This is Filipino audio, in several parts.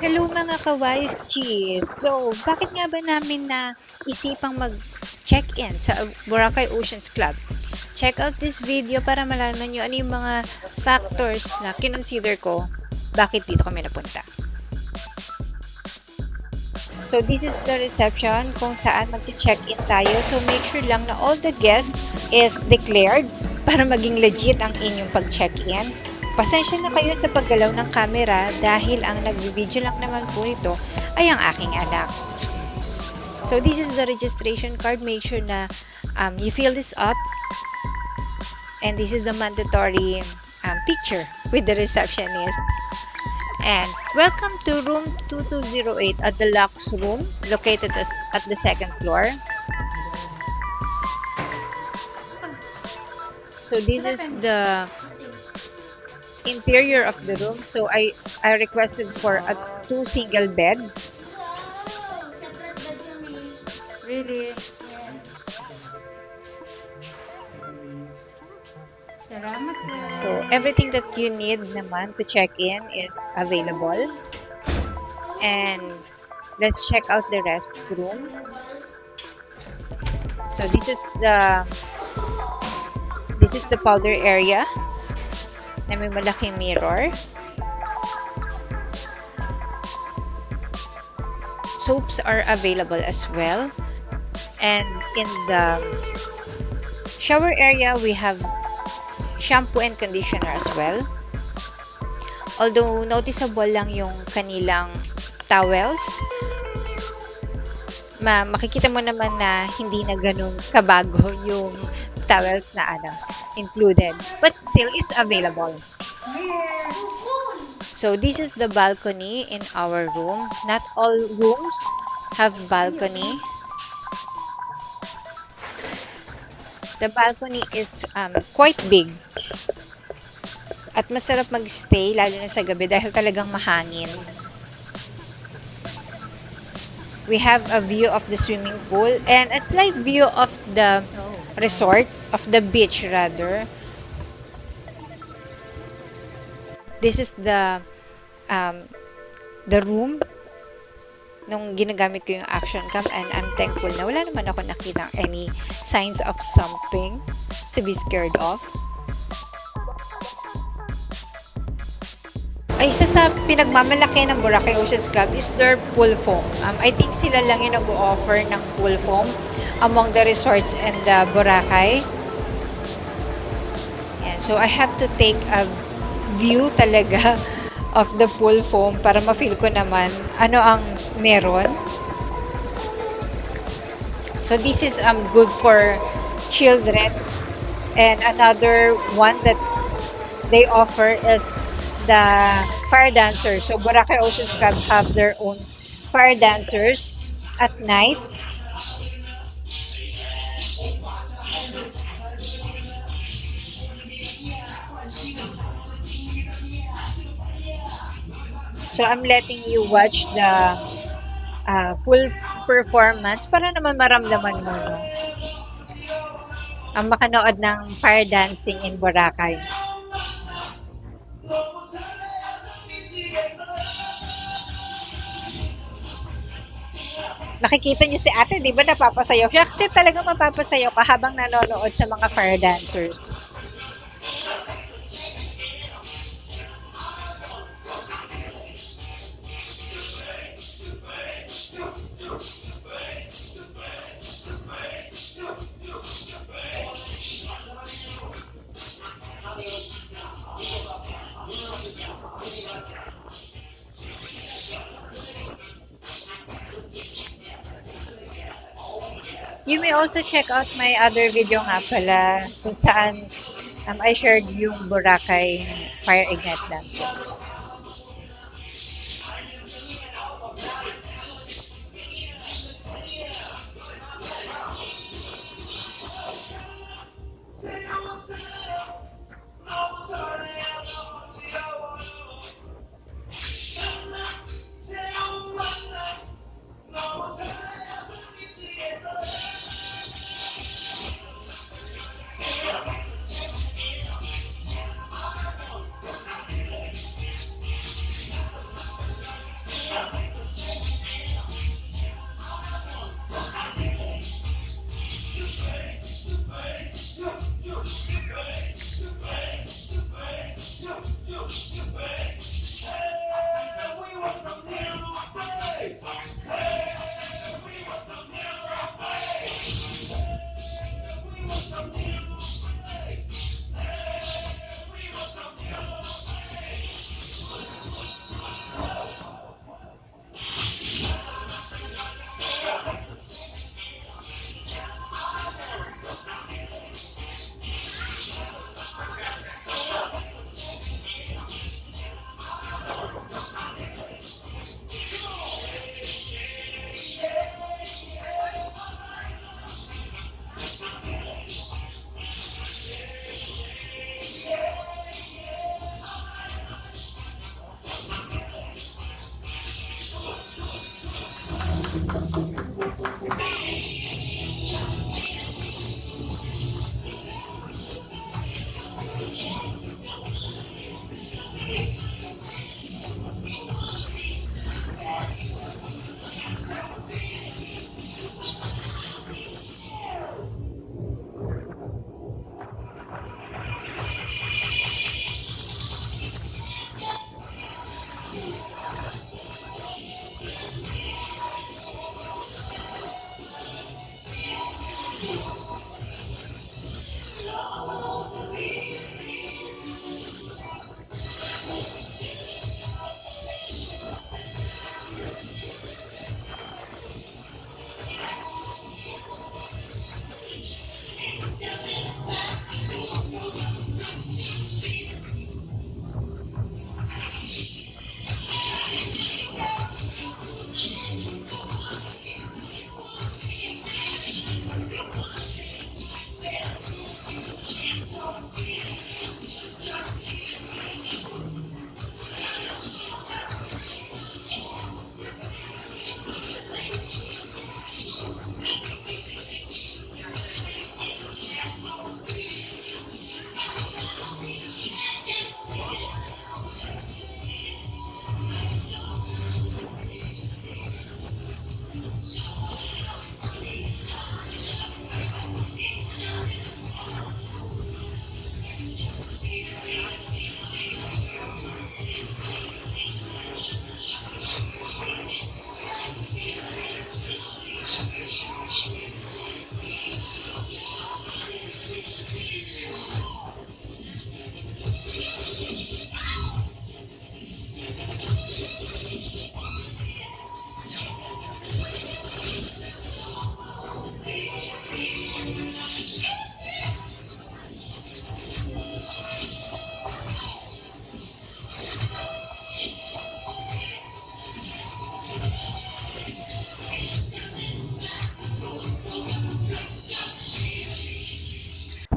Hello mga ka-YFG. So, bakit nga ba namin na isipang mag-check-in sa Boracay Oceans Club? Check out this video para malaman nyo ano yung mga factors na kinonsider ko bakit dito kami napunta. So, this is the reception kung saan mag-check-in tayo. So, make sure lang na all the guests is declared para maging legit ang inyong pag-check-in. Pasensya na kayo sa paggalaw ng camera dahil ang nag-video lang naman po ito ay ang aking anak. So this is the registration card. Make sure na you fill this up. And this is the mandatory picture with the receptionist. And welcome to room 2208 at the Lux room located at the second floor. So this is the interior of the room. So I requested for a 2 single bed. Separate bed kami. Really? Salamat po. So everything that you need naman to check in is available. And let's check out the restroom. So this is the powder area na may malaking mirror. Soaps are available as well. And in the shower area, we have shampoo and conditioner as well. Although noticeable lang yung kanilang towels, makikita mo naman na hindi na ganun kabago yung towels na included, but still it's available. So this is the balcony in our room. Not all rooms have balcony. The balcony is quite big. At masarap mag-stay lalo na sa gabi dahil talagang mahangin. We have a view of the swimming pool and a slight view of the resort, of the beach rather. This is the room nung ginagamit ko yung action cam, and I'm thankful na wala naman ako nakita any signs of something to be scared of. Ay, isa sa pinagmamalaki ng Boracay Oceans Club is their pool foam. I think sila lang yung nag-o-offer ng pool foam among the resorts and the Boracay. Yeah, so I have to take a view talaga of the pool foam para ma-feel ko naman ano ang meron. So this is good for children, and another one that they offer is the fire dancers. So Boracay Oceans Club have their own fire dancers at night. So I'm letting you watch the full performance para naman maramdaman mo ang makanood ng fire dancing in Boracay. Nakikita niyo si ate, di ba napapasayaw siya? Kasi talaga mapapasayaw ka habang nanonood sa mga fire dancers. You may also check out my other video nga pala kung saan I shared yung Boracay Fire Ignite dance.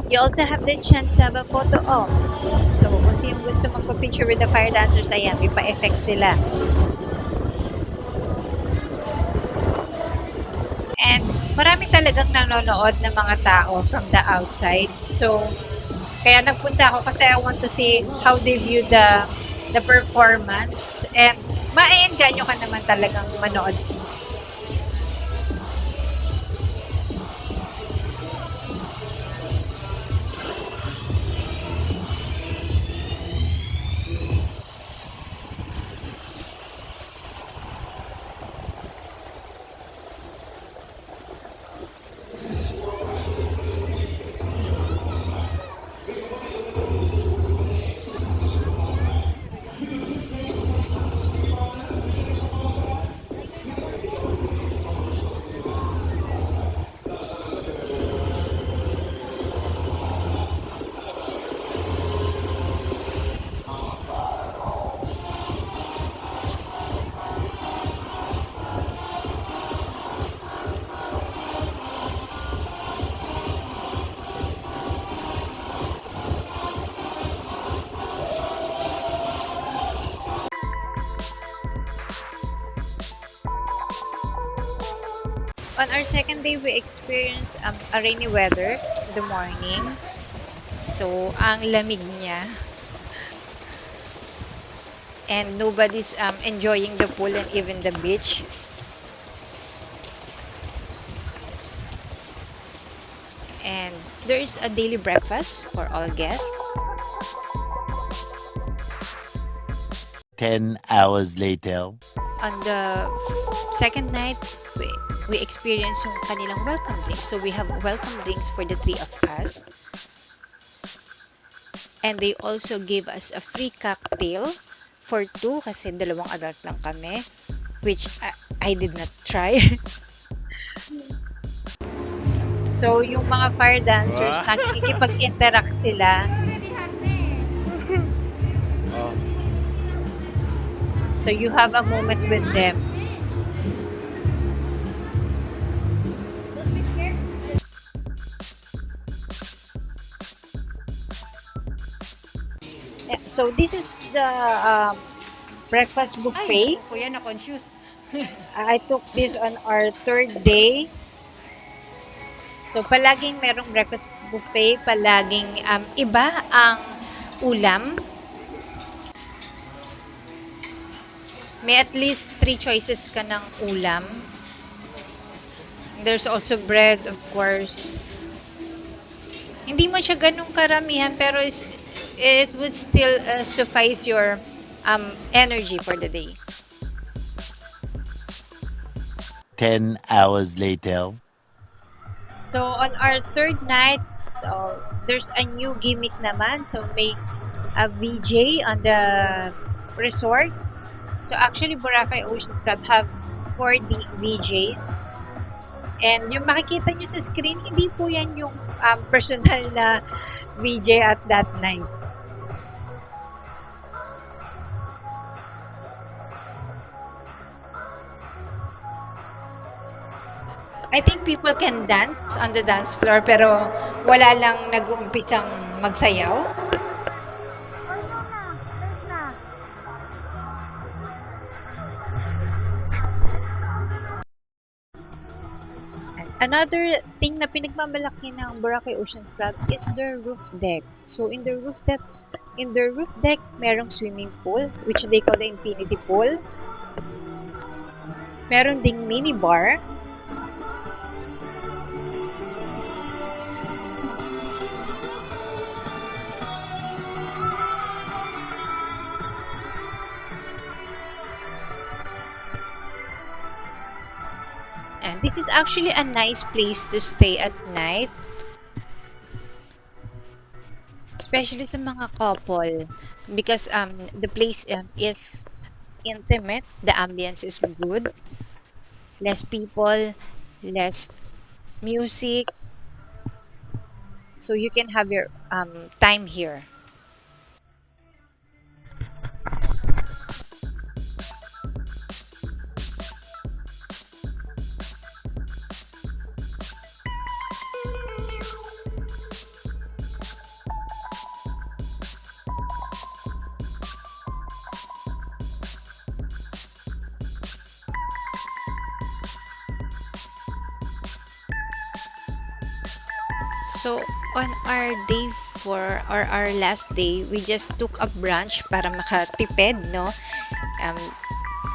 You also have the chance to have a photo op. So, kung sino gusto magpa-picture with the fire dancers, ayan, may pa-effect sila. And marami talagang nanonood ng mga tao from the outside. So, kaya nagpunta ako kasi I want to see how they view the performance. And ma-enjoy ka naman talagang manood. On our second day, we experienced a rainy weather in the morning. So, ang lamig niya. And nobody's enjoying the pool and even the beach. And there's a daily breakfast for all guests. 10 hours later. On the second night, we experienced yung kanilang welcome drinks. So we have welcome drinks for the three of us. And they also gave us a free cocktail for two kasi dalawang adult lang kami, which I did not try. So yung mga fire dancers, nakikipag-interact sila. So you have a moment with them. Yeah, so this is the breakfast buffet. Ay, kuya na-confused. I took this on our third day. So palaging merong breakfast buffet, palaging iba ang ulam. May at least three choices ka ng ulam. There's also bread, of course. Hindi mo siya ganun karamihan, pero it would still suffice your energy for the day. 10 hours later. So, on our third night, so, there's a new gimmick naman. So, may a VJ on the resort. So, actually, Boracay Ocean Club have 4D VJs. And yung makikita nyo sa screen, hindi po yan yung personal na VJ at that night. I think people can dance on the dance floor pero wala lang nag-uumpisang magsayaw. Another thing na pinagmamalaki ng Boracay Ocean Club is their roof deck. So in the roof deck, merong swimming pool which they call the infinity pool. Meron ding mini bar. And this is actually a nice place to stay at night. Especially sa mga couple. Because the place is intimate. The ambience is good. Less people, less music. So you can have your time here. So, on our day 4 or our last day, we just took a brunch para makatipid, no?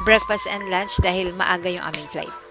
Breakfast and lunch dahil maaga yung aming flight.